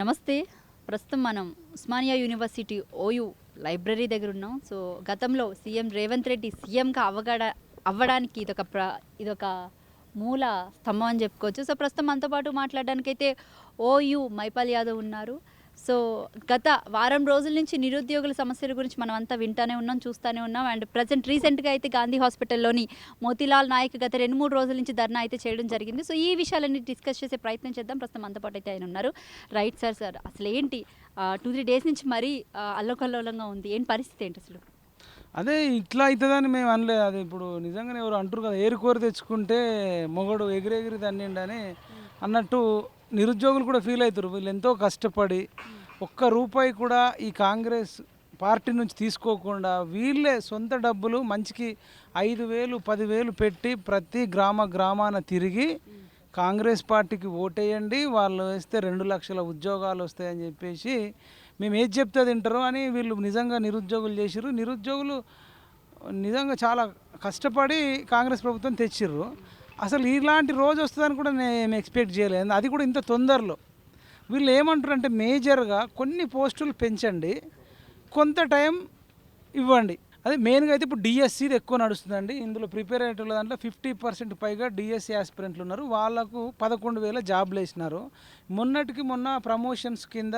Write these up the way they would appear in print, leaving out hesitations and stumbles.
నమస్తే. ప్రస్తుతం మనం ఉస్మానియా యూనివర్సిటీ ఓయూ లైబ్రరీ దగ్గర ఉన్నాం. సో గతంలో సీఎం రేవంత్ రెడ్డి సీఎంగా అవ్వడానికి ఇదొక మూల స్తంభం అని చెప్పుకోవచ్చు. సో ప్రస్తుతం మనతో పాటు మాట్లాడడానికైతే ఓయూ మైపాల్ యాదవ్ ఉన్నారు. సో గత వారం రోజుల నుంచి నిరుద్యోగుల సమస్యల గురించి మనం అంతా వింటానే ఉన్నాం, చూస్తూనే ఉన్నాం. అండ్ రీసెంట్గా అయితే గాంధీ హాస్పిటల్లోని మోతీలాల్ నాయక్ గత 2-3 రోజుల నుంచి ధర్నా అయితే చేయడం జరిగింది. సో ఈ విషయాలన్నీ డిస్కస్ చేసే ప్రయత్నం చేద్దాం. ప్రస్తుతం మనతో పాటు అయితే ఆయన ఉన్నారు. రైట్ సార్, అసలు ఏంటి 2-3 డేస్ నుంచి మరీ అల్లకల్లోలంగా ఉంది. ఏంటి పరిస్థితి ఏంటి అసలు? అదే ఇట్లా అవుతుందని మేము అనలేదు. అది ఇప్పుడు నిజంగానే ఎవరు అంటారు కదా, ఏరుకోరు తెచ్చుకుంటే మొగడు ఎగిరెగిరి తన్నిండని అన్నట్టు నిరుద్యోగులు కూడా ఫీల్ అవుతారు. వీళ్ళు ఎంతో కష్టపడి ఒక్క రూపాయి కూడా ఈ కాంగ్రెస్ పార్టీ నుంచి తీసుకోకుండా వీళ్ళే సొంత డబ్బులు మంచికి 5,000 10,000 పెట్టి ప్రతి గ్రామాన తిరిగి కాంగ్రెస్ పార్టీకి ఓటేయండి, వాళ్ళు వేస్తే 2 లక్షల ఉద్యోగాలు వస్తాయని చెప్పేసి మేము ఏది చెప్తే తింటారో అని వీళ్ళు నిజంగా నిరుద్యోగులు చేసిర్రు. నిరుద్యోగులు నిజంగా చాలా కష్టపడి కాంగ్రెస్ ప్రభుత్వం తెచ్చిర్రు. అసలు ఇలాంటి రోజు వస్తుందని కూడా నేను ఎక్స్పెక్ట్ చేయలేదు. అది కూడా ఇంత తొందరలో. వీళ్ళు ఏమంటారు అంటే మేజర్గా కొన్ని పోస్టులు పెంచండి, కొంత టైం ఇవ్వండి. అదే మెయిన్గా అయితే ఇప్పుడు డిఎస్సిది ఎక్కువ నడుస్తుందండి. ఇందులో ప్రిపేర్ అయ్యేటోళ్ళ దాంట్లో 50% పైగా డిఎస్సి ఆస్పిరెంట్లు ఉన్నారు. వాళ్ళకు 11,000 జాబ్లు వేసినారు. మొన్న ప్రమోషన్స్ కింద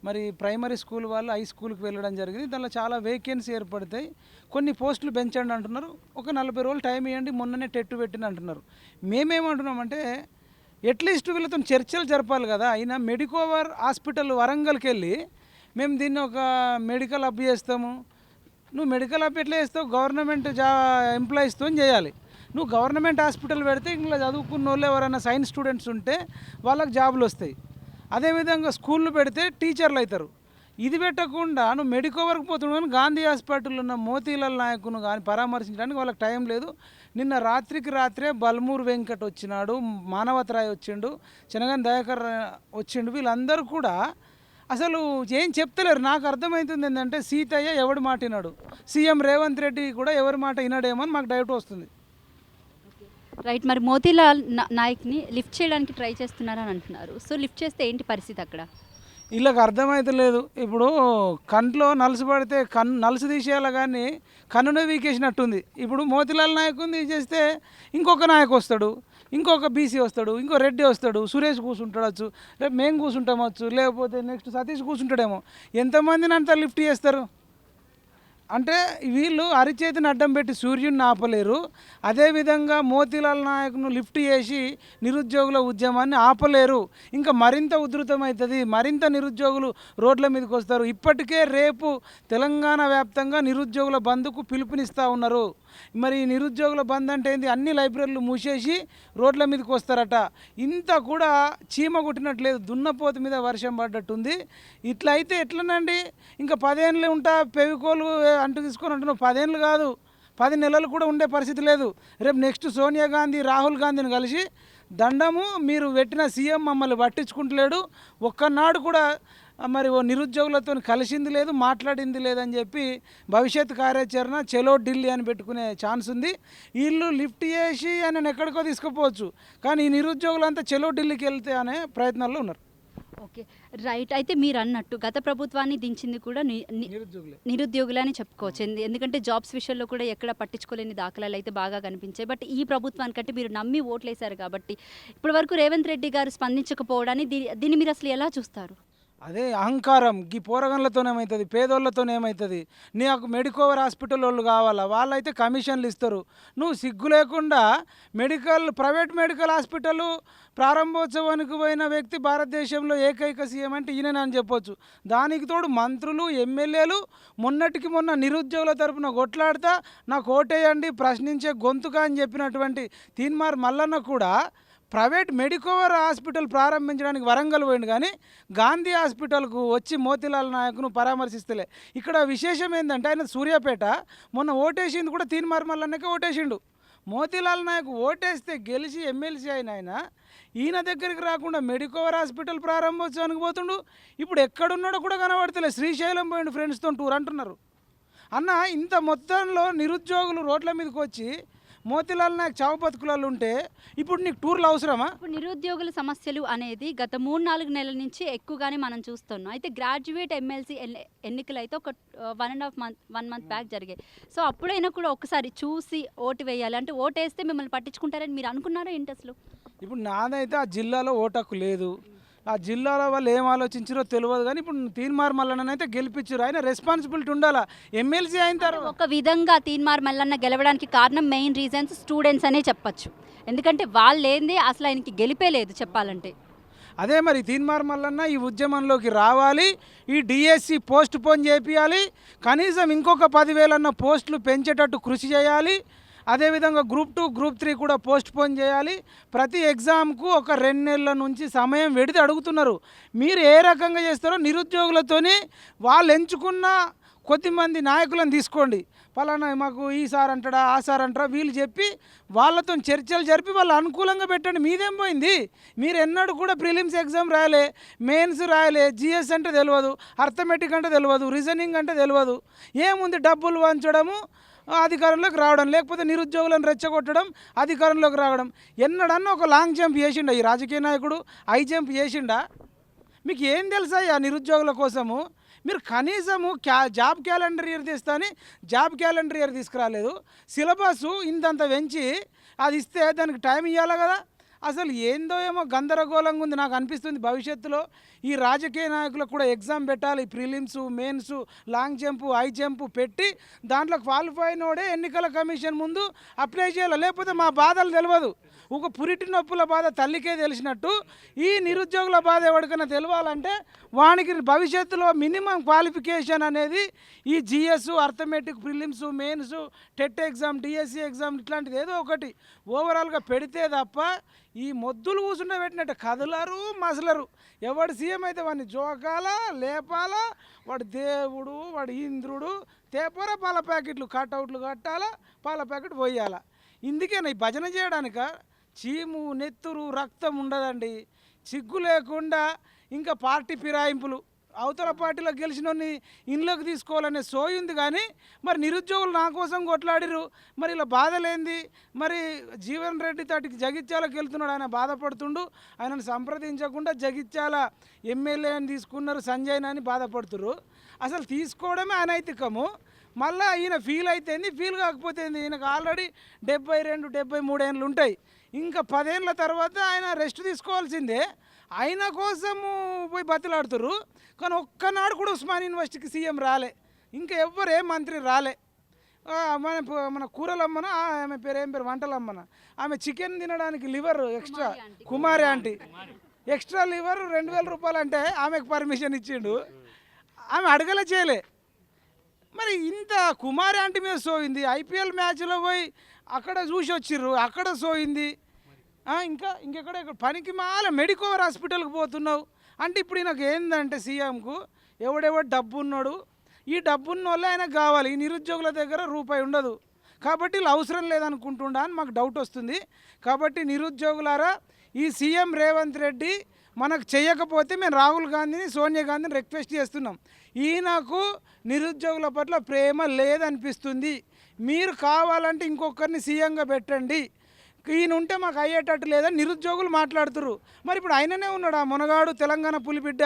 మరి ప్రైమరీ స్కూల్ వాళ్ళు హై స్కూల్కి వెళ్ళడం జరిగింది. దానిలో చాలా వేకెన్సీ ఏర్పడతాయి. కొన్ని పోస్టులు పెంచండి అంటున్నారు. ఒక 40 రోజులు టైం ఇవ్వండి, మొన్ననే టెట్టు పెట్టిన అంటున్నారు. మేమేమంటున్నామంటే అట్లీస్ట్ వీళ్ళతో చర్చలు జరపాలి కదా. అయినా మెడికోవర్ హాస్పిటల్ వరంగల్కి వెళ్ళి మేము దీన్ని ఒక మెడికల్ హబ్ చేస్తాము. నువ్వు మెడికల్ హబ్ ఎట్లా చేస్తావు? గవర్నమెంట్ ఎంప్లాయీస్తో చేయాలి. నువ్వు గవర్నమెంట్ హాస్పిటల్ పెడితే ఇంట్లో చదువుకున్న వాళ్ళు ఎవరైనా సైన్స్ స్టూడెంట్స్ ఉంటే వాళ్ళకి జాబులు వస్తాయి. అదేవిధంగా స్కూళ్ళు పెడితే టీచర్లు అవుతారు. ఇది పెట్టకుండా నువ్వు మెడికోవర్కి పోతున్నావు కానీ గాంధీ హాస్పిటల్లో ఉన్న మోతీలాల్ నాయకును కానీ పరామర్శించడానికి వాళ్ళకి టైం లేదు. నిన్న రాత్రికి రాత్రే బల్మూర్ వెంకట్ వచ్చినాడు, మానవతరాయ్ వచ్చిండు, చెనగన్ దయాకర్ వచ్చిండు. వీళ్ళందరూ కూడా అసలు ఏం చెప్తలేరు. నాకు అర్థమవుతుంది ఏంటంటే సీతయ్య ఎవడి మాట విన్నాడు, సీఎం రేవంత్ రెడ్డి కూడా ఎవరి మాట వినాడేమో అని మాకు డౌట్ వస్తుంది. రైట్. మరి మోతీలాల్ నాయక్ని లిఫ్ట్ చేయడానికి ట్రై చేస్తున్నారని అంటున్నారు. సో లిఫ్ట్ చేస్తే ఏంటి పరిస్థితి అక్కడ? వీళ్ళకి అర్థమవుతలేదు. ఇప్పుడు కంట్లో నలుసు పడితే నలుసు తీసేయాలి కానీ కన్నునే వీకేసినట్టుంది. ఇప్పుడు మోతీలాల్ నాయకుని తీసేస్తే ఇంకొక నాయకు వస్తాడు, ఇంకొక బీసీ వస్తాడు, ఇంకో రెడ్డి వస్తాడు, సురేష్ కూర్చుంటాడచ్చు, రేపు మేము కూర్చుంటామచ్చు, లేకపోతే నెక్స్ట్ సతీష్ కూర్చుంటాడేమో. ఎంతమందిని అంతా లిఫ్ట్ చేస్తారు? అంటే వీళ్ళు అరిచేతిని అడ్డం పెట్టి సూర్యుడిని ఆపలేరు. అదేవిధంగా మోతీలాల్ నాయక్ను లిఫ్ట్ చేసి నిరుద్యోగుల ఉద్యమాన్ని ఆపలేరు. ఇంకా మరింత ఉధృతమవుతుంది, మరింత నిరుద్యోగులు రోడ్ల మీదకి వస్తారు. ఇప్పటికే రేపు తెలంగాణ వ్యాప్తంగా నిరుద్యోగుల బంద్కు పిలుపునిస్తూ ఉన్నారు. మరి నిరుద్యోగుల బంద్ అంటే ఏంది? అన్ని లైబ్రరీలు మూసేసి రోడ్ల మీదకి వస్తారట. ఇంత కూడా చీమ కొట్టినట్లేదు, దున్నపోతు మీద వర్షం పడ్డట్టుంది. ఇట్లా అయితే ఎట్లనండి? ఇంకా 10 ఏళ్ళు ఉంటా పెవికోలు అంటూ తీసుకొని అంటున్నావు. 10 ఏళ్ళు కాదు, 10 నెలలు కూడా ఉండే పరిస్థితి లేదు. రేపు నెక్స్ట్ సోనియా గాంధీ రాహుల్ గాంధీని కలిసి దండము, మీరు పెట్టిన సీఎం మమ్మల్ని పట్టించుకుంటలేడు, ఒక్కనాడు కూడా మరి ఓ నిరుద్యోగులతో కలిసింది లేదు, మాట్లాడింది లేదని చెప్పి భవిష్యత్ కార్యాచరణ చెలో ఢిల్లీ అని పెట్టుకునే ఛాన్స్ ఉంది. వీళ్ళు లిఫ్ట్ చేసి ఆయన ఎక్కడికో తీసుకుపోవచ్చు, కానీ ఈ నిరుద్యోగులంతా చెలో ఢిల్లీకి వెళ్తే అనే ప్రయత్నాల్లో ఉన్నారు. Okay, right. అయితే మీరు అన్నట్టు గత ప్రభుత్వాన్ని దించింది కూడా నిరుద్యోగులే అని చెప్పుకోవచ్చు. ఎందుకంటే జాబ్స్ విషయంలో కూడా ఎక్కడ పట్టించుకోలేని దాఖలాలు అయితే బాగా కనిపించాయి. బట్ ఈ ప్రభుత్వానికంటే మీరు నమ్మి ఓట్లేశారు కాబట్టి ఇప్పటి వరకు రేవంత్ రెడ్డి గారు స్పందించకపోవడాన్ని దీన్ని మీరు అసలు ఎలా చూస్తారు? అదే అహంకారం. ఈ పోరగన్లతోనేమవుతుంది, పేదోళ్ళతోనేమవుతుంది. నీకు మెడికోవర్ హాస్పిటల్ వాళ్ళు కావాలా, వాళ్ళైతే కమిషన్లు ఇస్తారు. నువ్వు సిగ్గు లేకుండా ప్రైవేట్ మెడికల్ హాస్పిటల్ ప్రారంభోత్సవానికి పోయిన వ్యక్తి భారతదేశంలో ఏకైక సీఎం అంటే ఈయన అని చెప్పొచ్చు. దానికి తోడు మంత్రులు, ఎమ్మెల్యేలు మొన్నటికి మొన్న నిరుద్యోగుల తరపున కొట్లాడుతా నాకు ఓటేయండి, ప్రశ్నించే గొంతుగా అని చెప్పినటువంటి తీన్మార్ మల్లన్న కూడా ప్రైవేట్ మెడికోవర్ హాస్పిటల్ ప్రారంభించడానికి వరంగల్ పోయిండు, కానీ గాంధీ హాస్పిటల్కు వచ్చి మోతీలాల్ నాయక్ను పరామర్శిస్తలే. ఇక్కడ విశేషం ఏంటంటే ఆయన సూర్యాపేట మొన్న ఓటేసింది కూడా తీన్మార్ మల్లన్నకే ఓటేసిండు. మోతీలాల్ నాయక్ ఓటేస్తే గెలిచి ఎమ్మెల్సీ అయిన ఈయన దగ్గరికి రాకుండా మెడికోవర్ హాస్పిటల్ ప్రారంభోత్సవానికి పోతుండు. ఇప్పుడు ఎక్కడున్నాడో కూడా కనబడతలే. శ్రీశైలం పోయిండు ఫ్రెండ్స్తో టూర్ అంటున్నారు. అన్న ఇంత మొత్తంలో నిరుద్యోగులు రోడ్ల మీదకి వచ్చి మోతీలాల్ నాయక్ చావు బతుకులలో ఉంటే ఇప్పుడు నీకు టూర్లు అవసరమా? ఇప్పుడు నిరుద్యోగుల సమస్యలు అనేది గత 3-4 నెలల నుంచి ఎక్కువగానే మనం చూస్తున్నాం. అయితే గ్రాడ్యుయేట్ ఎమ్మెల్సీ ఎన్నికలు అయితే ఒక 1 మంత్ బ్యాక్ జరిగాయి. సో అప్పుడైనా కూడా ఒకసారి చూసి ఓటు వేయాలి అంటే ఓటేస్తే మిమ్మల్ని పట్టించుకుంటారని మీరు అనుకున్నారా ఏంటి అసలు? ఇప్పుడు నాదైతే ఆ జిల్లాలో ఓటకు లేదు. ఆ జిల్లాలో వాళ్ళు ఏం ఆలోచించారో తెలియదు, కానీ ఇప్పుడు తీన్మార్ మల్లన్ననైతే గెలిపించారు. ఆయన రెస్పాన్సిబిలిటీ ఉండాలా. ఎమ్మెల్సీ అయిన తర్వాత ఒక విధంగా తీన్మార్ మల్లన్న గెలవడానికి కారణం మెయిన్ రీజన్స్ స్టూడెంట్స్ అనే చెప్పొచ్చు. ఎందుకంటే వాళ్ళు లేనిదే అసలు ఆయనకి గెలిపే లేదు చెప్పాలంటే. అదే మరి తీన్మార్ మల్లన్న ఈ ఉద్యమంలోకి రావాలి. ఈ డిఎస్సి పోస్ట్ పోన్ చేపియాలి. కనీసం ఇంకొక 10,000 పోస్టులు పెంచేటట్టు కృషి చేయాలి. అదేవిధంగా గ్రూప్ 2 గ్రూప్ 3 కూడా పోస్ట్ పోన్ చేయాలి. ప్రతి ఎగ్జామ్కు ఒక 2 నెలల నుంచి సమయం పెడితే అడుగుతున్నారు. మీరు ఏ రకంగా చేస్తారో నిరుద్యోగులతోని వాళ్ళు ఎంచుకున్న కొద్దిమంది నాయకులను తీసుకోండి. పలానా మాకు ఈ సార్ అంటాడా ఆ సార్ అంటారా వీళ్ళు చెప్పి వాళ్ళతో చర్చలు జరిపి వాళ్ళు అనుకూలంగా పెట్టండి. మీదేం పోయింది? మీరు ఎన్నడూ కూడా ప్రిలిమ్స్ ఎగ్జామ్ రాయలే, మెయిన్స్ రాయలే, జిఎస్ అంటే తెలియదు, అర్థమెటిక్ అంటే తెలియదు, రీజనింగ్ అంటే తెలియదు. ఏముంది డబ్బులు వంచడము, అధికారంలోకి రావడం, లేకపోతే నిరుద్యోగులను రెచ్చగొట్టడం, అధికారంలోకి రావడం. ఎన్నడన్నా ఒక లాంగ్ జంప్ చేసిండా ఈ రాజకీయ నాయకుడు? హై జంప్ చేసిండా? మీకు ఏం తెలుసా ఆ నిరుద్యోగుల కోసము? మీరు కనీసము జాబ్ క్యాలెండర్ ఇయర్ తీస్తాని జాబ్ క్యాలెండర్ ఇయర్ తీసుకురాలేదు. సిలబస్ ఇంతంత పెంచి అది ఇస్తే దానికి టైం ఇవ్వాలి కదా. అసలు ఏందో ఏమో గందరగోళంగా ఉంది. నాకు అనిపిస్తుంది భవిష్యత్తులో ఈ రాజకీయ నాయకులకు కూడా ఎగ్జామ్ పెట్టాలి. Prelims, mains, long jump, high jump పెట్టి దాంట్లో క్వాలిఫై అయినోడే ఎన్నికల కమిషన్ ముందు అప్లై చేయాలి. లేకపోతే మా బాధలు తెలియదు. ఒక పురిటి నొప్పుల బాధ తల్లికే తెలిసినట్టు ఈ నిరుద్యోగుల బాధ ఎవరికైనా తెలవాలంటే వానికి భవిష్యత్తులో మినిమం క్వాలిఫికేషన్ అనేది ఈ GS, arithmetic, prelims, mains, TET exam, DSC exam ఇట్లాంటిది ఏదో ఒకటి ఓవరాల్గా పెడితే తప్ప ఈ మొద్దులు కూర్చుంటే పెట్టినట్టు కదలరు, మసలరు. ఎవడు సీఎం అయితే వాడిని జోకాలా, లేపాలా, వాడు దేవుడు, వాడు ఇంద్రుడు, తేపరా పాల ప్యాకెట్లు కట్అవుట్లు కట్టాలా, పాల ప్యాకెట్ పోయాలా. ఇందుకేనా ఈ భజన చేయడానిక? చీము, నెత్తురు, రక్తం ఉండదండి. సిగ్గు లేకుండా ఇంకా పార్టీ ఫిరాయింపులు, అవతల పార్టీలో గెలిచినోని ఇంట్లోకి తీసుకోవాలనే సోయి ఉంది. కానీ మరి నిరుద్యోగులు నా కోసం కొట్లాడిరు, మరి ఇలా బాధలేంది? మరి జీవన్ రెడ్డి తటికి జగిత్యాలకు వెళ్తున్నాడు, ఆయన బాధపడుతుండు. ఆయనను సంప్రదించకుండా జగిత్యాల ఎమ్మెల్యేని తీసుకున్నారు సంజయ్ని అని బాధపడుతురు. అసలు తీసుకోవడమే అనైతికము. మళ్ళీ ఈయన ఫీల్ అయితేంది, ఫీల్ కాకపోతే ఈయనకు ఆల్రెడీ 72, 73 ఏళ్ళు ఉంటాయి. ఇంకా 10 ఏళ్ళ తర్వాత ఆయన రెస్ట్ తీసుకోవాల్సిందే. ఆయన కోసము పోయి బతిలాడుతురు. కానీ ఒక్కనాడు కూడా ఉస్మాన్ యూనివర్సిటీకి సీఎం రాలే, ఇంకా ఎవ్వరు ఏ మంత్రి రాలే. మన కూరలమ్మన, ఆమె పేరు ఏం పేరు, వంటలమ్మన, ఆమె చికెన్ తినడానికి లివర్ ఎక్స్ట్రా, కుమారి ఆంటీ ఎక్స్ట్రా లివర్ 2,000 రూపాయలు అంటే ఆమెకు పర్మిషన్ ఇచ్చిండు. ఆమె అడగలే, చేయలే. మరి ఇంత కుమారి ఆంటీ మీద సోయింది. ఐపీఎల్ మ్యాచ్లో పోయి అక్కడ చూసి వచ్చిర్రు, అక్కడ సోయింది. ఇంకెక్కడ పనికి మాల మెడికోవర్ హాస్పిటల్కి పోతున్నావు అంటే ఇప్పుడు నాకు ఏందంటే సీఎంకు ఎవడెవడు డబ్బు ఉన్నాడు, ఈ డబ్బున్న వాళ్ళే ఆయనకు కావాలి. ఈ నిరుద్యోగుల దగ్గర రూపాయి ఉండదు కాబట్టి వీళ్ళు అవసరం లేదనుకుంటుండా అని మాకు డౌట్ వస్తుంది. కాబట్టి నిరుద్యోగులారా, ఈ సీఎం రేవంత్ రెడ్డి మనకు చేయకపోతే మేము రాహుల్ గాంధీని, సోనియా గాంధీని రిక్వెస్ట్ చేస్తున్నాం. ఈయనకు నిరుద్యోగుల పట్ల ప్రేమ లేదనిపిస్తుంది. మీరు కావాలంటే ఇంకొకరిని సీఎంగా పెట్టండి. ఈయన ఉంటే మాకు అయ్యేటట్టు లేదని నిరుద్యోగులు మాట్లాడుతున్నారు. మరి ఇప్పుడు ఆయననే ఉన్నాడు, ఆ మునగాడు తెలంగాణ పులిబిడ్డ,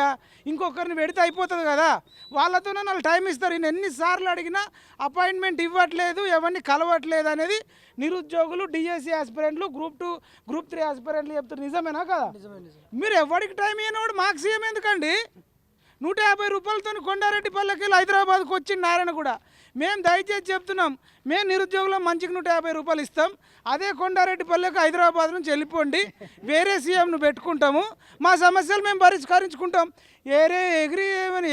ఇంకొకరిని పెడితే అయిపోతుంది కదా. వాళ్ళతోనే వాళ్ళు టైం ఇస్తారు. ఈయన ఎన్నిసార్లు అడిగినా అపాయింట్మెంట్ ఇవ్వట్లేదు, ఎవరిని కలవట్లేదు అనేది నిరుద్యోగులు, డిఎస్సి ఆస్పిరెంట్లు, గ్రూప్ 2 గ్రూప్ 3 ఆస్పిరెంట్లు చెప్తారు. నిజమేనా కదా? మీరు ఎవరికి టైం ఇవ్వనవాడు మాకు సీఎం ఎందుకండి? 150 రూపాయలతో కొండారెడ్డి పల్లెకి హైదరాబాద్కు వచ్చింది నారాయణ కూడా. మేము దయచేసి చెప్తున్నాం, మేము నిరుద్యోగులం మంచికి 150 రూపాయలు ఇస్తాం. అదే కొండారెడ్డి పల్లెకు హైదరాబాద్ నుంచి వెళ్ళిపోండి, వేరే సీఎంను పెట్టుకుంటాము, మా సమస్యలు మేము పరిష్కరించుకుంటాం.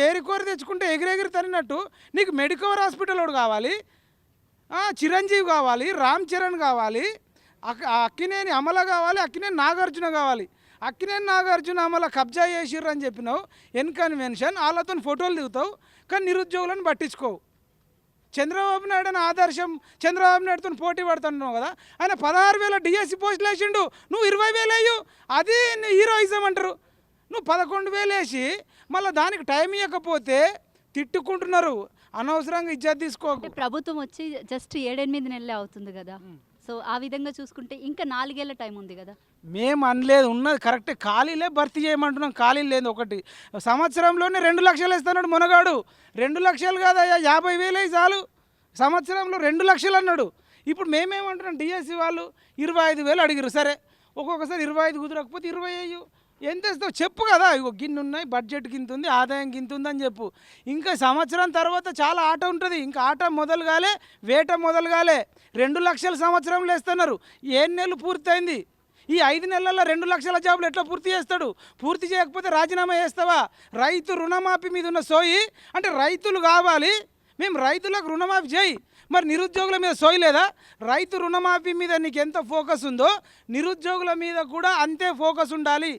ఏరి కోరి తెచ్చుకుంటే ఎగిరెగిరి తరినట్టు నీకు మెడికవర్ హాస్పిటల్ ఒకటి కావాలి, చిరంజీవి కావాలి, రామ్ చరణ్ కావాలి, అక్కినేని అమల కావాలి, అక్కినేని నాగార్జున కావాలి. అక్కినేని నాగార్జున అమల కబ్జా చేసిర్రు అని చెప్పినావు, ఎన్కన్వెన్షన్, వాళ్ళతో ఫోటోలు దిగుతావు, కానీ నిరుద్యోగులను పట్టించుకోవు. చంద్రబాబు నాయుడు అని ఆదర్శం, చంద్రబాబు నాయుడుతో పోటీ పడుతున్నావు కదా. ఆయన 16,000 డిఎస్సి పోస్టులు వేసిండు, నువ్వు 20,000 వేయు, అది హీరోయిజం అంటారు. నువ్వు 11,000 వేసి మళ్ళీ దానికి టైం ఇవ్వకపోతే తిట్టుకుంటున్నారు. అనవసరంగా ఇజ్జత్ తీసుకోకు. ప్రభుత్వం వచ్చి జస్ట్ 7-8 నెలలే అవుతుంది కదా. సో ఆ విధంగా చూసుకుంటే ఇంకా 4 ఏళ్ల టైం ఉంది కదా. మేము అనలేదు, ఉన్నది కరెక్టే, ఖాళీలే భర్తీ చేయమంటున్నాం. ఖాళీలు లేదు ఒకటి. సంవత్సరంలోనే 2 లక్షలు ఇస్తున్నాడు మునగాడు. 2 లక్షలు కాదయ్యా, 50,000 చాలు. సంవత్సరంలో 2 లక్షలు అన్నాడు. ఇప్పుడు మేమేమంటున్నాం, డిఎస్సి వాళ్ళు 25,000 అడిగారు. సరే, ఒక్కొక్కసారి 25 కుదరకపోతే 20 అయ్యు. ఎంత ఇస్తావు చెప్పు కదా, ఇగో గిన్నె ఉన్నాయి, బడ్జెట్ గింత ఉంది, ఆదాయం గింత ఉందని చెప్పు. ఇంకా సంవత్సరం తర్వాత చాలా ఆట ఉంటుంది. ఇంకా ఆట మొదలు కాలే, వేట మొదలు కాలే. 2 లక్షల సంవత్సరంలో ఇస్తున్నారు. 7 నెలలు పూర్తయింది. ఈ 5 నెలల్లో 2 లక్షల జాబులు ఎట్లా పూర్తి చేస్తాడు? పూర్తి చేయకపోతే రాజీనామా చేస్తావా? రైతు రుణమాఫీ మీద ఉన్న సోయి అంటే రైతులు కావాలి, మేము రైతులకు రుణమాఫీ చేయి. మరి నిరుద్యోగుల మీద సోయి లేదా? రైతు రుణమాఫీ మీద నీకు ఎంత ఫోకస్ ఉందో నిరుద్యోగుల మీద కూడా అంతే ఫోకస్ ఉండాలి.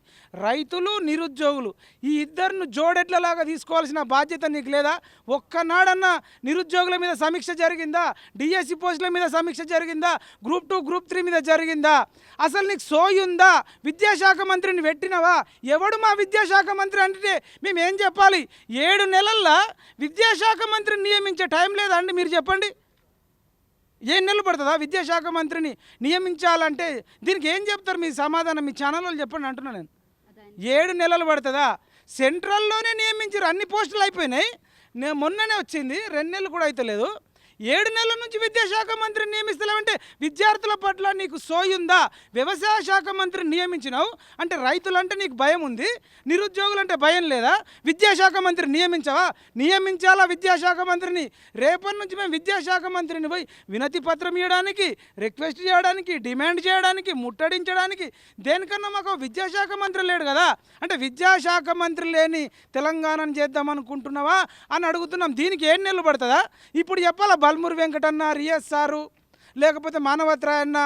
రైతులు నిరుద్యోగులు ఈ ఇద్దరిని జోడెడ్లలాగా తీసుకోవాల్సిన బాధ్యత నీకు లేదా? ఒక్కనాడన్నా నిరుద్యోగుల మీద సమీక్ష జరిగిందా? డిఎస్సి పోస్టుల మీద సమీక్ష జరిగిందా? గ్రూప్ 2 గ్రూప్ 3 మీద జరిగిందా? అసలు నీకు సోయి ఉందా? విద్యాశాఖ మంత్రిని పెట్టినవా? ఎవడు మా విద్యాశాఖ మంత్రి అంటే మేము ఏం చెప్పాలి? 7 నెలల్లో విద్యాశాఖ మంత్రిని నియమించే టైం లేదా అండి? మీరు చెప్పండి. 7 నెలలు పడుతుందా విద్యాశాఖ మంత్రిని నియమించాలంటే? దీనికి ఏం చెప్తారు మీ సమాధానం? మీ ఛానల్లో చెప్పండి అంటున్నా నేను. 7 నెలలు పడుతుందా? సెంట్రల్లోనే నియమించారు, అన్ని పోస్టులు అయిపోయినాయి. నేను మొన్ననే వచ్చింది, 2 నెలలు కూడా అయితే లేదు. 7 నెలల నుంచి విద్యాశాఖ మంత్రిని నియమిస్తలేమంటే విద్యార్థుల పట్ల నీకు సోయి ఉందా? వ్యవసాయ శాఖ మంత్రిని నియమించినావు అంటే రైతులంటే నీకు భయం ఉంది, నిరుద్యోగులంటే భయం లేదా? విద్యాశాఖ మంత్రిని నియమించవా? నియమించాలా విద్యాశాఖ మంత్రిని? రేపటి నుంచి మేము విద్యాశాఖ మంత్రిని పోయి వినతి పత్రం ఇవ్వడానికి, రిక్వెస్ట్ చేయడానికి, డిమాండ్ చేయడానికి, ముట్టడించడానికి దేనికన్నా మాకు విద్యాశాఖ మంత్రి లేడు కదా. అంటే విద్యాశాఖ మంత్రి లేని తెలంగాణను చేద్దాం అనుకుంటున్నావా అని అడుగుతున్నాం. దీనికి 7 నెలలు పడుతుందా? ఇప్పుడు చెప్పాలా, బల్మూరి వెంకటన్న, రియాజ్ సారు, లేకపోతే మానవత్రాయ్ అన్న,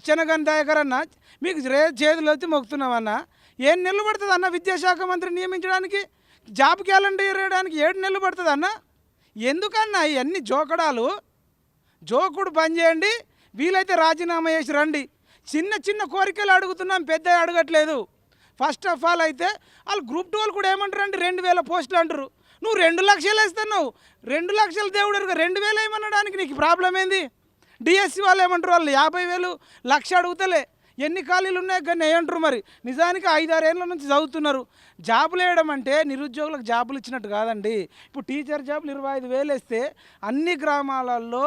చెనగన్ దయాకర్ అన్న, మీకు చేతులు వచ్చి మొక్కుతున్నామన్న. 7 నెలలు పడుతుంది అన్న విద్యాశాఖ మంత్రి నియమించడానికి? జాబ్ క్యాలెండర్ ఇవ్వడానికి 7 నెలలు పడుతుంది అన్న. ఎందుకన్నా ఇవన్నీ జోకడాలు? జోకుడు బంద్ చేయండి, వీలైతే రాజీనామా చేసి రండి. చిన్న చిన్న కోరికలు అడుగుతున్నాం, పెద్ద అడగట్లేదు. ఫస్ట్ ఆఫ్ ఆల్ అయితే వాళ్ళు గ్రూప్ 2 వాళ్ళు కూడా ఏమంటారు అంటే 2,000 పోస్టులు అంటారు. నువ్వు 2 లక్షలు వేస్తున్నావు. 2 లక్షలు దేవుడు 2,000 ఏమనడానికి నీకు ప్రాబ్లం ఏంది? డిఎస్సి వాళ్ళు ఏమంటారు? వాళ్ళు 50,000 లక్ష అడుగుతలే. ఎన్ని ఖాళీలు ఉన్నాయి కానీ ఏమంటారు? మరి నిజానికి 5-6 ఏళ్ళ నుంచి చదువుతున్నారు. జాబులు వేయడం అంటే నిరుద్యోగులకు జాబులు ఇచ్చినట్టు కాదండి. ఇప్పుడు టీచర్ జాబులు 25,000 వేస్తే అన్ని గ్రామాలలో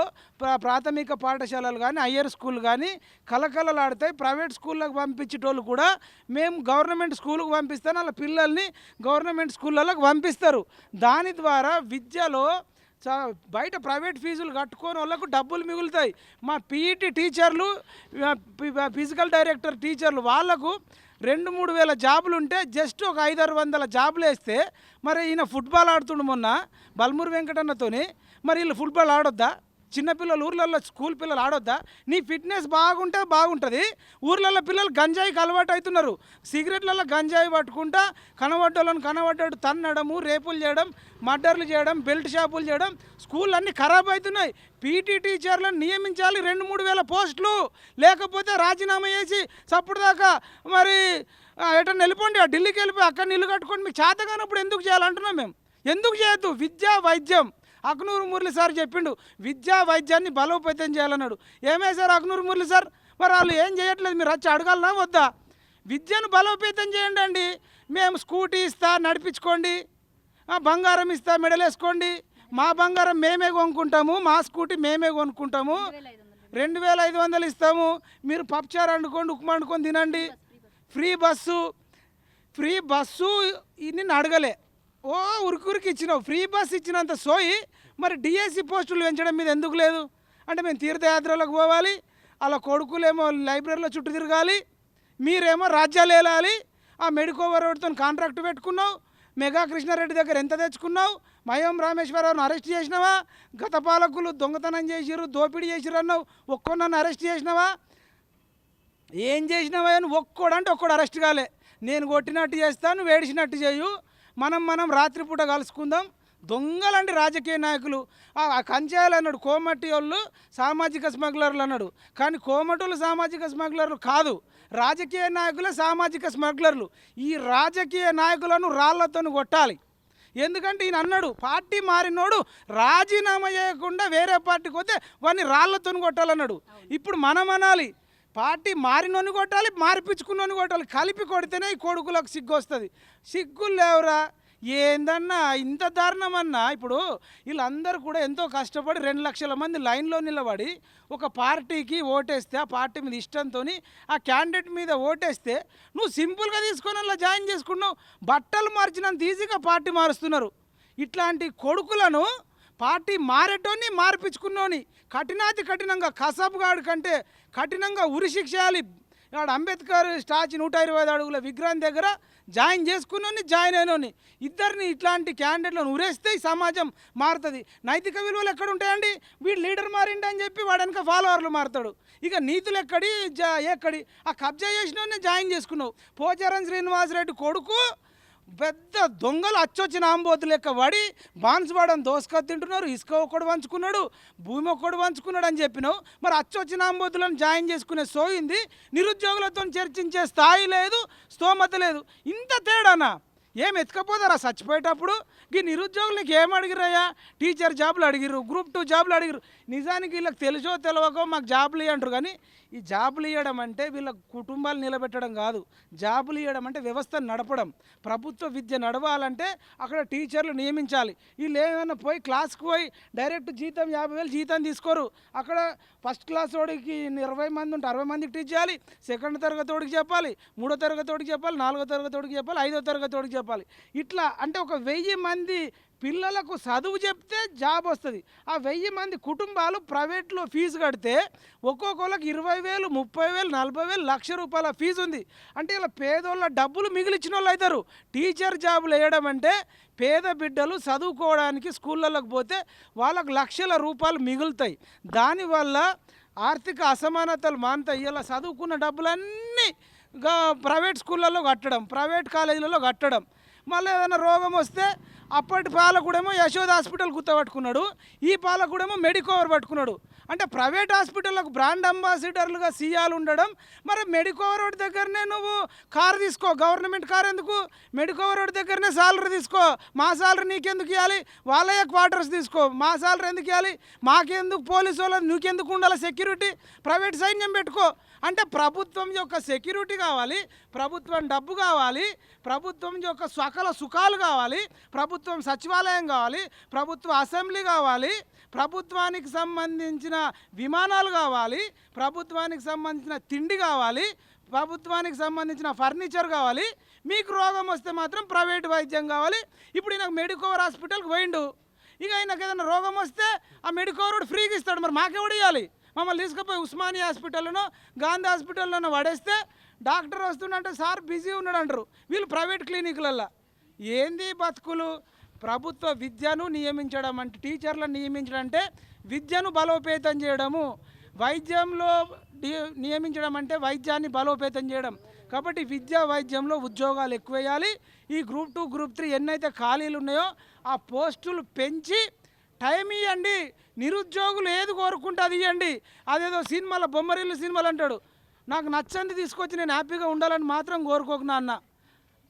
ప్రాథమిక పాఠశాలలు కానీ, హయ్యర్ స్కూల్ కానీ కలకలలాడతాయి. ప్రైవేట్ స్కూళ్ళకు పంపించేటోళ్ళు కూడా మేము గవర్నమెంట్ స్కూల్కి పంపిస్తాను, వాళ్ళ పిల్లల్ని గవర్నమెంట్ స్కూళ్ళకు పంపిస్తారు. దాని ద్వారా విద్యలో బయట ప్రైవేట్ ఫీజులు కట్టుకొని వాళ్ళకు డబ్బులు మిగులుతాయి. మా పీఈటీ టీచర్లు, ఫిజికల్ డైరెక్టర్ టీచర్లు వాళ్ళకు 2-3 వేల జాబులు ఉంటే జస్ట్ ఒక 500-600 జాబులు వేస్తే, మరి ఈయన ఫుట్బాల్ ఆడుతుండు మొన్న బల్మూరి వెంకటన్నతోని, మరి వీళ్ళు ఫుట్బాల్ ఆడొద్దా? చిన్నపిల్లలు ఊర్లలో స్కూల్ పిల్లలు ఆడొద్దా? నీ ఫిట్నెస్ బాగుంటే బాగుంటుంది. ఊర్లలో పిల్లలు గంజాయికి అలవాటు అవుతున్నారు. సిగరెట్లలో గంజాయి పట్టుకుంటా కనబడ్డోళ్ళని కనబడ్డాడు తన్నడము, రేపులు చేయడం, మర్డర్లు చేయడం, బెల్ట్ షాపులు చేయడం, స్కూళ్ళు అన్నీ ఖరాబ్ అవుతున్నాయి. పీటీ టీచర్లను నియమించాలి, 2-3 వేల పోస్టులు. లేకపోతే రాజీనామా చేసి చప్పుడు దాకా మరి ఎటన్నా వెళ్ళిపోండి, ఢిల్లీకి వెళ్ళిపోయి అక్కడ నిల్లు కట్టుకోండి. మీకు చేత కానప్పుడు ఎందుకు చేయాలంటున్నాం మేము. ఎందుకు చేయొద్దు? విద్యా వైద్యం అక్నూరు మురళి సార్ చెప్పిండు, విద్యా వైద్యాన్ని బలోపేతం చేయాలన్నాడు. ఏమేశారు అక్నూరు మురళి సార్? మరి వాళ్ళు ఏం చేయట్లేదు, మీరు వచ్చి అడగాలనా వద్దా? విద్యను బలోపేతం చేయండి అండి. మేము స్కూటీ ఇస్తా, నడిపించుకోండి, బంగారం ఇస్తా, మెడలేసుకోండి. మా బంగారం మేమే కొనుక్కుంటాము, మా స్కూటీ మేమే కొనుక్కుంటాము. 2,500 ఇస్తాము. మీరు పప్పుచారు వండుకోండి, ఉప్మా వండుకొని తినండి. ఫ్రీ బస్సు నిన్ను అడగలే, ఓ ఉరికి ఇచ్చినావు. ఫ్రీ బస్ ఇచ్చినంత సోయి మరి డిఎస్సి పోస్టులు పెంచడం మీద ఎందుకు లేదు? అంటే మేము తీర్థయాత్రలకు పోవాలి, అలా కొడుకులేమో లైబ్రరీలో చుట్టూ తిరగాలి, మీరేమో రాజ్యాలు వేలాలి. ఆ మెడికోవర్ రోడ్తో కాంట్రాక్ట్ పెట్టుకున్నావు. మెగా కృష్ణారెడ్డి దగ్గర ఎంత తెచ్చుకున్నావు? మయం రామేశ్వరరావును అరెస్ట్ చేసినావా? గత పాలకులు దొంగతనం చేసిరు, దోపిడీ చేసిరు అన్నావు, ఒక్కొన్నను అరెస్ట్ చేసినావా? ఏం చేసినావా అని ఒక్కోడంటే ఒక్కడు అరెస్ట్ కాలే. నేను కొట్టినట్టు చేస్తాను, వేడిసినట్టు చేయు, మనం రాత్రిపూట కలుసుకుందాం. దొంగలండి రాజకీయ నాయకులు. కంచాయాలు అన్నాడు, కోమటి వాళ్ళు సామాజిక స్మగ్లర్లు అన్నాడు. కానీ కోమటోళ్ళు సామాజిక స్మగ్లర్లు కాదు, రాజకీయ నాయకులే సామాజిక స్మగ్లర్లు. ఈ రాజకీయ నాయకులను రాళ్లతో కొట్టాలి. ఎందుకంటే ఈయన అన్నాడు పార్టీ మారినోడు రాజీనామా చేయకుండా వేరే పార్టీకి పోతే వాడిని రాళ్లతో కొట్టాలన్నాడు. ఇప్పుడు మనం అనాలి పార్టీ మారినోని కొట్టాలి, మారిపించుకున్నోని కొట్టాలి, కలిపి కొడితేనే ఈ కొడుకులకు సిగ్గు వస్తుంది. సిగ్గులు లేవురా ఏందన్నా ఇంత దారుణమన్నా. ఇప్పుడు వీళ్ళందరూ కూడా ఎంతో కష్టపడి 2 లక్షల మంది లైన్లో నిలబడి ఒక పార్టీకి ఓటేస్తే ఆ పార్టీ మీద ఇష్టంతో ఆ క్యాండిడేట్ మీద ఓటేస్తే నువ్వు సింపుల్గా తీసుకొని అలా జాయిన్ చేసుకున్నావు. బట్టలు మార్చినంత ఈజీగా పార్టీ మారుస్తున్నారు. ఇట్లాంటి కొడుకులను పార్టీ మారేటోని మార్పించుకున్నోని కఠినాతి కఠినంగా కసబ్గాడి కంటే కఠినంగా ఉరిశిక్ష చేయాలి. ఇక్కడ అంబేద్కర్ స్టాచ్యూ 125 అడుగుల విగ్రహం దగ్గర జాయిన్ చేసుకున్నోని జాయిన్ అయినోని ఇద్దరిని ఇట్లాంటి క్యాండిడేట్లను ఉరేస్తే ఈ సమాజం మారుతుంది. నైతిక విలువలు ఎక్కడ ఉంటాయండి? వీడు లీడర్ మారిండి అని చెప్పి వాడు వెనక ఫాలోవర్లు మారుతాడు. ఇక నీతులు ఎక్కడి ఆ కబ్జా చేసినోని జాయిన్ చేసుకున్నావు. పోచారం శ్రీనివాసరెడ్డి కొడుకు పెద్ద దొంగలు అచ్చొచ్చిన ఆంబోతు లెక్క పడి బాన్సువాడని దోసుక తింటున్నారు. ఇసుక ఒక్కడు పంచుకున్నాడు, భూమి ఒక్కడు పంచుకున్నాడు అని చెప్పినావు. మరి అచ్చొచ్చిన ఆంబోతులను జాయిన్ చేసుకునే సోయింది. నిరుద్యోగులతో చర్చించే స్థాయి లేదు, స్తోమత లేదు. ఇంత తేడానా? ఏం ఎత్తుకపోతారా చచ్చిపోయేటప్పుడు? ఈ నిరుద్యోగులు నీకు ఏం అడిగిరయ్యా? టీచర్ జాబులు అడిగిరు, గ్రూప్ 2 జాబులు అడిగిరు. నిజానికి వీళ్ళకి తెలుసో తెలియకో మాకు జాబులు ఇవ్వంటారు. కానీ ఈ జాబులు ఇవ్వడం అంటే వీళ్ళ కుటుంబాలు నిలబెట్టడం కాదు. జాబులు ఇవ్వడం అంటే వ్యవస్థను నడపడం. ప్రభుత్వ విద్య నడవాలంటే అక్కడ టీచర్లు నియమించాలి. వీళ్ళు ఏమైనా పోయి క్లాస్కి పోయి డైరెక్ట్ జీతం 50,000 జీతం తీసుకోరు. అక్కడ ఫస్ట్ క్లాస్ వాడికి 20 మంది ఉంటే 60 మందికి టీచ్ చేయాలి, సెకండ్ తరగతి వాడికి చెప్పాలి, 3వ తరగతి వాడికి చెప్పాలి, 4వ తరగతి వాడికి చెప్పాలి, 5వ తరగతి వాడికి చెప్పాలి. ఇట్లా అంటే ఒక 1000 మంది పిల్లలకు చదువు చెప్తే జాబ్ వస్తుంది. ఆ 1000 మంది కుటుంబాలు ప్రైవేట్లో ఫీజు కడితే ఒక్కొక్కరికి 20,000, 30,000, 40,000, ₹1,00,000 ఫీజు ఉంది. అంటే ఇలా పేదోళ్ళ డబ్బులు మిగిలిచిన వాళ్ళు అవుతారు. టీచర్ జాబులు వేయడం అంటే పేద బిడ్డలు చదువుకోవడానికి స్కూళ్ళలోకి పోతే వాళ్ళకు ₹1,00,000 మిగులుతాయి. దానివల్ల ఆర్థిక అసమానతలు మానుతాయి. ఇలా చదువుకున్న డబ్బులన్నీ ప్రైవేట్ స్కూళ్ళల్లో కట్టడం, ప్రైవేట్ కాలేజీలలో కట్టడం. మళ్ళీ ఏదైనా రోగం వస్తే అప్పటి పాలకుడేమో యశోద హాస్పిటల్ గుర్తపట్టుకున్నాడు, ఈ పాలకుడేమో మెడికోవర్ పట్టుకున్నాడు. అంటే ప్రైవేట్ హాస్పిటల్లకు బ్రాండ్ అంబాసిడర్లుగా సీఆలు ఉండడం. మరి మెడికోవర్ వాడి దగ్గరనే నువ్వు కారు తీసుకో, గవర్నమెంట్ కారు ఎందుకు? మెడికోవర్ వాడి దగ్గరనే సాలరీ తీసుకో, మా సాలరీ నీకెందుకు ఇవ్వాలి? వాళ్ళే క్వార్టర్స్ తీసుకో, మా సాలరీ ఎందుకు ఇవ్వాలి? మాకెందుకు పోలీసు వాళ్ళు, నీకెందుకు ఉండాలి సెక్యూరిటీ? ప్రైవేట్ సైన్యం పెట్టుకో. అంటే ప్రభుత్వం యొక్క సెక్యూరిటీ కావాలి, ప్రభుత్వం డబ్బు కావాలి, ప్రభుత్వం యొక్క సకల సుఖాలు కావాలి, ప్రభుత్వం సచివాలయం కావాలి, ప్రభుత్వ అసెంబ్లీ కావాలి, ప్రభుత్వానికి సంబంధించిన విమానాలు కావాలి, ప్రభుత్వానికి సంబంధించిన తిండి కావాలి, ప్రభుత్వానికి సంబంధించిన ఫర్నిచర్ కావాలి. మీకు రోగం వస్తే మాత్రం ప్రైవేట్ వైద్యం కావాలి. ఇప్పుడు ఈయనకు మెడికోవర్ హాస్పిటల్కి పోయిండు. ఇక ఆయనకు ఏదైనా రోగం వస్తే ఆ మెడికోవర్ ఫ్రీగా ఇస్తాడు. మరి మాకెవడు ఇవ్వాలి? మమ్మల్ని తీసుకుపోయి ఉస్మానియా హాస్పిటల్లోనో గాంధీ హాస్పిటల్లోనో పడేస్తే డాక్టర్ వస్తుండంటే సార్ బిజీ ఉన్నాడు అంటారు. వీళ్ళు ప్రైవేట్ క్లినిక్లల్లో ఏంది బతుకులు? ప్రభుత్వ విద్యను నియమించడం అంటే, టీచర్లను నియమించడం అంటే విద్యను బలోపేతం చేయడము, వైద్యంలో నియమించడం అంటే వైద్యాన్ని బలోపేతం చేయడం. కాబట్టి విద్యా వైద్యంలో ఉద్యోగాలు ఎక్కువేయాలి. ఈ గ్రూప్ 2, గ్రూప్ 3 ఎన్నైతే ఖాళీలు ఉన్నాయో ఆ పోస్టులు పెంచి టైం ఇవ్వండి. నిరుద్యోగులు ఏది కోరుకుంటే అది ఇవ్వండి. అదేదో సినిమాలో బొమ్మరిల్లు సినిమాలు అంటాడు, నాకు నచ్చంది తీసుకొచ్చి నేను హ్యాపీగా ఉండాలని మాత్రం కోరుకోకు నాన్న.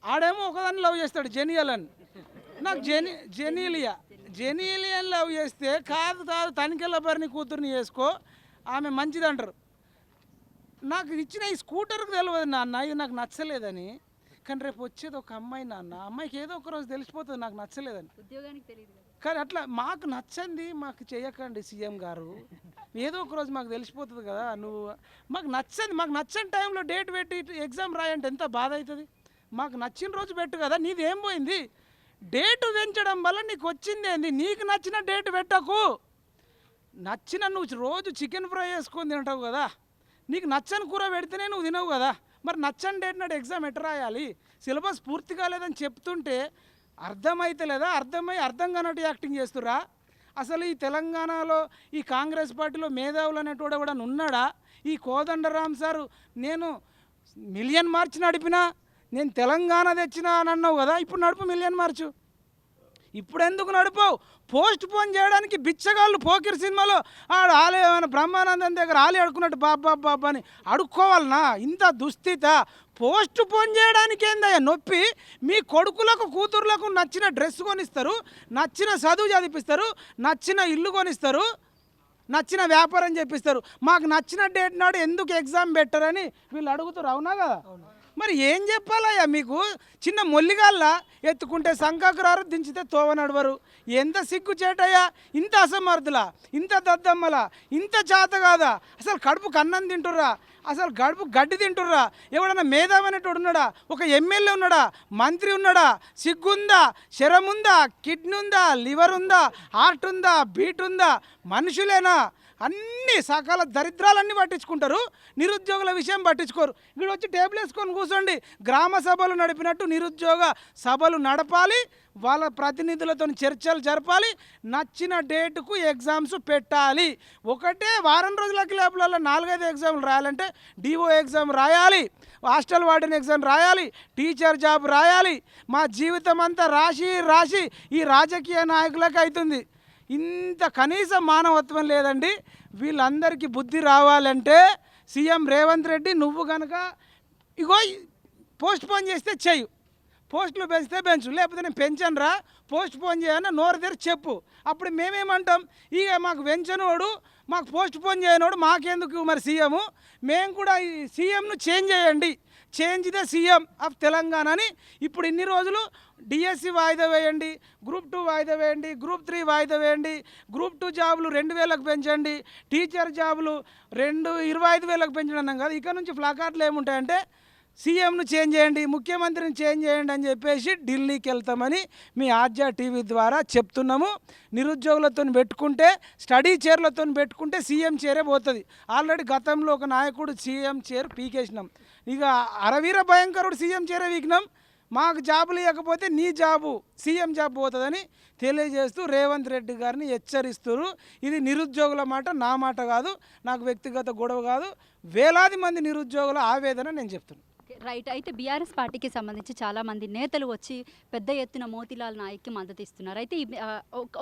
ఆడేమో ఒకదాన్ని లవ్ చేస్తాడు జెనియల్ అని, నాకు జెనీలియన్ లవ్ చేస్తే కాదు తనికెళ్ళ బరిని కూతుర్ని చేసుకో, ఆమె మంచిది అంటారు. నాకు ఇచ్చిన ఈ స్కూటర్కి తెలియదు నాన్న ఇది నాకు నచ్చలేదని. కానీ రేపు వచ్చేది ఒక అమ్మాయి నాన్న, అమ్మాయికి ఏదో ఒక రోజు తెలిసిపోతుంది నాకు నచ్చలేదని. ఉద్యోగానికి తెలియదు. కానీ అట్లా మాకు నచ్చంది మాకు చేయకండి సీఎం గారు. ఏదో ఒక రోజు మాకు తెలిసిపోతుంది కదా. నువ్వు మాకు నచ్చని టైంలో డేట్ పెట్టి ఎగ్జామ్ రాయంటే ఎంత బాధ అవుతుంది. మాకు నచ్చిన రోజు పెట్టు కదా. నీది ఏం పోయింది? డేటు పెంచడం వల్ల నీకు వచ్చింది ఏంది? నీకు నచ్చిన డేట్ పెట్టకు. నచ్చిన నువ్వు రోజు చికెన్ ఫ్రై వేసుకొని తింటావు కదా, నీకు నచ్చని కూర పెడితేనే నువ్వు తినవు కదా. మరి నచ్చని డేట్ నాడు ఎగ్జామ్ ఎట్లా రాయాలి? సిలబస్ పూర్తి కాలేదని చెప్తుంటే అర్థమైతే లేదా? అర్థం కానట్టు యాక్టింగ్ చేస్తురా. అసలు ఈ తెలంగాణలో ఈ కాంగ్రెస్ పార్టీలో మేధావులు అనేటోడు కూడా ఉన్నాడా? ఈ కోదండరామ్ సారు నేను మిలియన్ మార్చ్ నడిపినా, నేను తెలంగాణ తెచ్చినా అని అన్నావు కదా, ఇప్పుడు నడుపు మిలియన్ మార్చు. ఇప్పుడు ఎందుకు నడిపోవు? పోస్ట్ పోన్ చేయడానికి బిచ్చగాళ్ళు పోకిరి సినిమాలో ఆడు ఆలే ఏమైనా బ్రహ్మానందం దగ్గర ఆలే అడుకున్నట్టు బాబా అని అడుక్కోవాలనా? ఇంత దుస్థిత? పోస్ట్ పోన్ చేయడానికి ఏందయ్యా నొప్పి? మీ కొడుకులకు కూతుర్లకు నచ్చిన డ్రెస్ కొనిస్తారు, నచ్చిన చదువు చదివిస్తారు, నచ్చిన ఇల్లు కొనిస్తారు, నచ్చిన వ్యాపారం చేపిస్తారు. మాకు నచ్చిన డేట్ నాడు ఎందుకు ఎగ్జామ్ పెట్టరని వీళ్ళు అడుగుతారు. అవునా కదా? మరి ఏం చెప్పాలయ్యా మీకు? చిన్న మొల్లిగాళ్ళ ఎత్తుకుంటే సంకాకురారు, దించితే తోవ నడవరు. ఎంత సిగ్గు చేటయ్యా! ఇంత అసమర్థులా, ఇంత దద్దమ్మలా, ఇంత చేత కాదా? అసలు కడుపుకు అన్నం తింటుర్రా? అసలు కడుపు గడ్డి తింటుర్రా? ఎవడన్నా మేధావనేటోడు ఉన్నాడా? ఒక ఎమ్మెల్యే ఉన్నాడా? మంత్రి ఉన్నాడా? సిగ్గుందా? శరం ఉందా? కిడ్నీ ఉందా? లివర్ ఉందా? హార్ట్ ఉందా? బీట్ ఉందా? మనుషులేనా? అన్ని సకల దరిద్రాలన్నీ పట్టించుకుంటారు, నిరుద్యోగుల విషయం పట్టించుకోరు. ఇక్కడ వచ్చి టేబుల్ వేసుకొని కూర్చోండి. గ్రామ సభలు నడిపినట్టు నిరుద్యోగ సభలు నడపాలి, వాళ్ళ ప్రతినిధులతో చర్చలు జరపాలి, నచ్చిన డేటుకు ఎగ్జామ్స్ పెట్టాలి. ఒకటే వారం రోజులకి లోపల 4-5 ఎగ్జామ్లు రాయాలంటే డిఓ ఎగ్జామ్ రాయాలి, హాస్టల్ వార్డెన్ ఎగ్జామ్ రాయాలి, టీచర్ జాబ్ రాయాలి. మా జీవితం అంతా రాసి ఈ రాజకీయ నాయకులకు అవుతుంది. ఇంత కనీస మానవత్వం లేదండి. వీళ్ళందరికీ బుద్ధి రావాలంటే సీఎం రేవంత్ రెడ్డి నువ్వు కనుక ఇగో పోస్ట్ పోన్ చేస్తే చెయ్యి, పోస్టులు పెంచితే పెంచు, లేకపోతే నేను పెంచనురా, పోస్ట్ పోన్ చేయను నోరు తెరిచి చెప్పు. అప్పుడు మేమేమంటాం? ఇక మాకు పెంచనోడు, మాకు పోస్ట్ పోన్ చేయనోడు మాకెందుకు మరి సీఎము? మేము కూడా ఈ సీఎంను చేంజ్ చేయండి, change the CM of Telangana అని ఇప్పుడు ఇన్ని రోజులు డిఎస్సి వాయిదా వేయండి, గ్రూప్ 2 వాయిదా వేయండి, గ్రూప్ 3 వాయిదా వేయండి, గ్రూప్ 2 జాబులు 2000కు పెంచండి, టీచర్ జాబులు 25,000కు పెంచడం అన్నాం కదా. ఇక నుంచి ప్లాకార్డులు ఏముంటాయంటే సీఎంను చేంజ్ చేయండి, ముఖ్యమంత్రిని చేంజ్ చేయండి అని చెప్పేసి ఢిల్లీకి వెళ్తామని మీ ఆద్య టీవీ ద్వారా చెప్తున్నాము. నిరుద్యోగులతో పెట్టుకుంటే, స్టడీ చైర్లతో పెట్టుకుంటే సీఎం చైరే పోతుంది. ఆల్రెడీ గతంలో ఒక నాయకుడు సీఎం చైర్ పీకేసినాం, ఇక అరవీర భయంకరుడు సీఎం చైరే వీకినాం. మాకు జాబులు ఇవ్వకపోతే నీ జాబు సీఎం జాబ్ పోతుందని తెలియజేస్తూ రేవంత్ రెడ్డి గారిని హెచ్చరిస్తారు. ఇది నిరుద్యోగుల మాట, నా మాట కాదు, నాకు వ్యక్తిగత గొడవ కాదు, వేలాది మంది నిరుద్యోగుల ఆవేదన నేను చెప్తున్నాను. రైట్. అయితే బీఆర్ఎస్ పార్టీకి సంబంధించి చాలామంది నేతలు వచ్చి పెద్ద ఎత్తున మోతీలాల్ నాయక్కి మద్దతు ఇస్తున్నారు. అయితే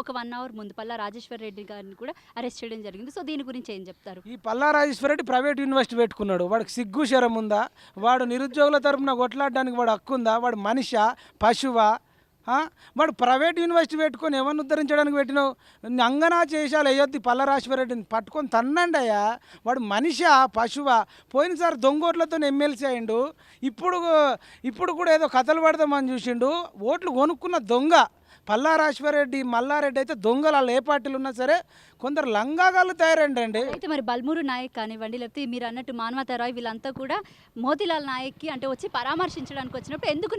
ఒక 1 అవర్ ముందు పల్లా రాజేశ్వర్ రెడ్డి గారిని కూడా అరెస్ట్ చేయడం జరిగింది. సో దీని గురించి ఏం చెప్తారు? ఈ పల్లా రాజేశ్వర్ రెడ్డి ప్రైవేట్ యూనివర్సిటీ పెట్టుకున్నాడు. వాడికి సిగ్గు శరం ఉందా? వాడు నిరుద్యోగుల తరపున కొట్లాడడానికి వాడు హక్కు ఉందా? వాడు మనిషా, పశువా? వాడు ప్రైవేట్ యూనివర్సిటీ పెట్టుకొని ఎవరిని ఉద్ధరించడానికి పెట్టినావు? అంగనా చేశాలు వేయొద్ది పల్లరాజేశ్వర రెడ్డిని పట్టుకొని తన్నండి అయ్యా. వాడు మనిషా, పశువా? పోయినసారి దొంగోట్లతో ఎమ్మెల్సీ అయిండు, ఇప్పుడు కూడా ఏదో కథలు పడదామని చూసిండు. ఓట్లు కొనుక్కున్న దొంగ పల్లారాజేశ్వర రెడ్డి, మల్లారెడ్డి అయితే దొంగలు. వాళ్ళు ఏ పార్టీలు ఉన్నా సరే కొందరు లంగాగాళ్ళు తయారండి. అయితే మరి బల్మూరు నాయక్ కానివ్వండి, లేకపోతే మీరు అన్నట్టు మానవతారాయ్ వీళ్ళంతా కూడా మోతీలాల్ నాయక్కి అంటే వచ్చి పరామర్శించడానికి వచ్చినప్పుడు ఎందుకు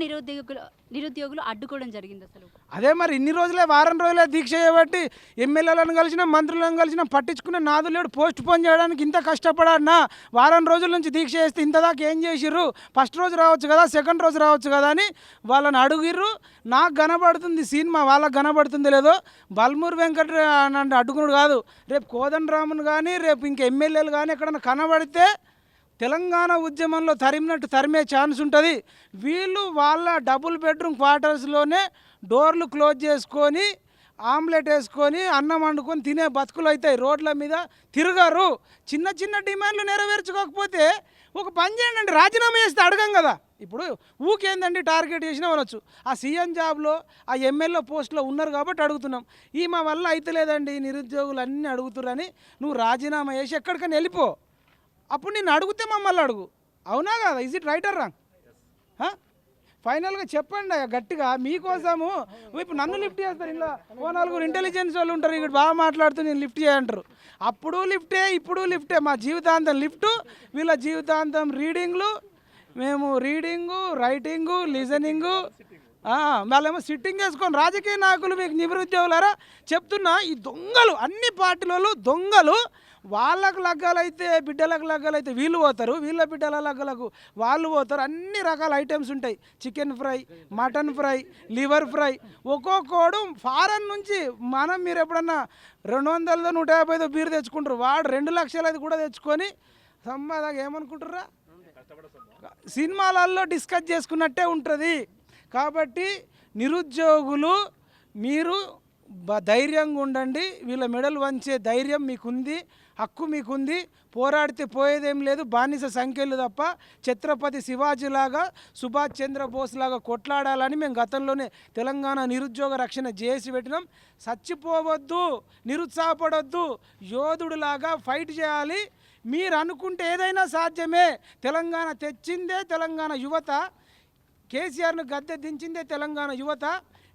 నిరుద్యోగులు అడ్డుకోవడం జరిగింది అసలు? అదే మరి ఇన్ని రోజులే, వారం రోజులే దీక్ష చేయబట్టి ఎమ్మెల్యేలను కలిసినా, మంత్రులను కలిసినా పట్టించుకునే నాదు లేడు. పోస్ట్ పోన్ చేయడానికి ఇంత కష్టపడానా? వారం రోజుల నుంచి దీక్ష చేస్తే ఇంత దాకా ఏం చేసిర్రు? ఫస్ట్ రోజు రావచ్చు కదా, సెకండ్ రోజు రావచ్చు కదా అని వాళ్ళని అడుగిర్రు. నాకు కనబడుతుంది సినిమా, వాళ్ళకి కనబడుతుంది లేదో. బల్మూరు వెంకట అంటే అడ్డుకున్నాడు కాదు, రేపు కోదండరామును కానీ, రేపు ఇంకా ఎమ్మెల్యేలు కానీ ఎక్కడన్నా కనబడితే తెలంగాణ ఉద్యమంలో తరిమినట్టు తరిమే ఛాన్స్ ఉంటుంది. వీళ్ళు వాళ్ళ డబుల్ బెడ్రూమ్ క్వార్టర్స్లోనే డోర్లు క్లోజ్ చేసుకొని, ఆమ్లెట్ వేసుకొని, అన్నం వండుకొని తినే బతుకులు అవుతాయి. రోడ్ల మీద తిరగరు. చిన్న చిన్న డిమాండ్లు నెరవేర్చుకోకపోతే ఒక పని చేయండి, రాజీనామా చేస్తే అడగం కదా. ఇప్పుడు ఊకేందండి టార్గెట్ చేసినా అనొచ్చు. ఆ సీఎం జాబ్లో, ఆ ఎమ్మెల్యే పోస్ట్లో ఉన్నారు కాబట్టి అడుగుతున్నాం. ఈ మా వల్ల అయితే లేదండి, నిరుద్యోగులు అన్నీ అడుగుతురని నువ్వు రాజీనామా చేసి ఎక్కడికైనా వెళ్ళిపో. అప్పుడు నేను అడిగితే మమ్మల్ని అడుగు. అవునా కదా? Is it right are wrong? ఫైనల్గా చెప్పండి గట్టిగా. మీకోసము ఇప్పుడు నన్ను లిఫ్ట్ చేస్తారు, ఇలా 4 ఇంటెలిజెన్స్ వాళ్ళు ఉంటారు, ఇక్కడ బాగా మాట్లాడుతూ నేను లిఫ్ట్ చేయంటారు. అప్పుడు లిఫ్టే, ఇప్పుడు లిఫ్టే. మా జీవితాంతం లిఫ్ట్, వీళ్ళ జీవితాంతం రీడింగ్లు. మేము రీడింగు, రైటింగు, లిజనింగు, వాళ్ళేమో సిట్టింగ్ వేసుకొని. రాజకీయ నాయకులు మీకు నిరుద్యోగులారా చెప్తున్నా, ఈ దొంగలు అన్ని పార్టీలలో దొంగలు. వాళ్ళకు లగ్గాలైతే, బిడ్డలకు లగ్గాలైతే వీళ్ళు పోతారు, వీళ్ళ బిడ్డల లగ్గాలకు వాళ్ళు పోతారు. అన్ని రకాల ఐటమ్స్ ఉంటాయి. Chicken fry, mutton fry, liver fry, ఒక్కొక్కడు ఫారెన్ నుంచి. మీరు ఎప్పుడన్నా 200, 150 బీర్ తెచ్చుకుంటారు, వాడు 2 లక్షలు అది కూడా తెచ్చుకొని సంబాదాగా ఏమనుకుంటారా? సినిమాలలో డిస్కస్ చేసుకున్నట్టే ఉంటుంది. కాబట్టి నిరుద్యోగులు మీరు ధైర్యంగా ఉండండి. వీళ్ళ మెడలు వంచే ధైర్యం మీకుంది, హక్కు మీకుంది. పోరాడితే పోయేదేం లేదు. బానిస సంఖ్యలు తప్ప ఛత్రపతి శివాజీలాగా, సుభాష్ చంద్రబోస్ లాగా కొట్లాడాలని మేము గతంలోనే తెలంగాణ నిరుద్యోగ రక్షణ చేసి పెట్టినాం. చచ్చిపోవద్దు, నిరుత్సాహపడొద్దు, యోధుడిలాగా ఫైట్ చేయాలి. మీరు అనుకుంటే ఏదైనా సాధ్యమే. తెలంగాణ తెచ్చిందే తెలంగాణ యువత, కేసీఆర్ను గద్దె దించిందే తెలంగాణ యువత.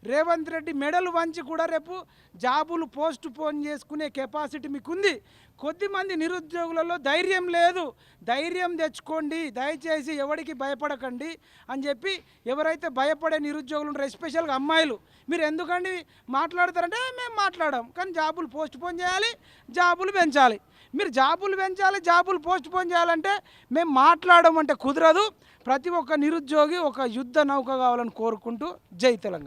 రేవంత్ రెడ్డి మెడలు వంచి కూడా రేపు జాబులు పోస్ట్ పోన్ చేసుకునే కెపాసిటీ మీకుంది. కొద్దిమంది నిరుద్యోగులలో ధైర్యం లేదు. ధైర్యం తెచ్చుకోండి, దయచేసి ఎవరికి భయపడకండి అని చెప్పి. ఎవరైతే భయపడే నిరుద్యోగులు ఉంటారో, ఎస్పెషల్గా అమ్మాయిలు, మీరు ఎందుకండి మాట్లాడతారంటే మేము మాట్లాడాం, కానీ జాబులు పోస్ట్ పోన్ చేయాలి, జాబులు పెంచాలి. మీరు జాబులు పెంచాలి, జాబులు పోస్ట్ పోన్ చేయాలంటే మేము మాట్లాడమంటే కుదరదు. ప్రతి ఒక్క నిరుద్యోగి ఒక యుద్ధ నౌక కావాలని కోరుకుంటూ జై తెలంగాణ.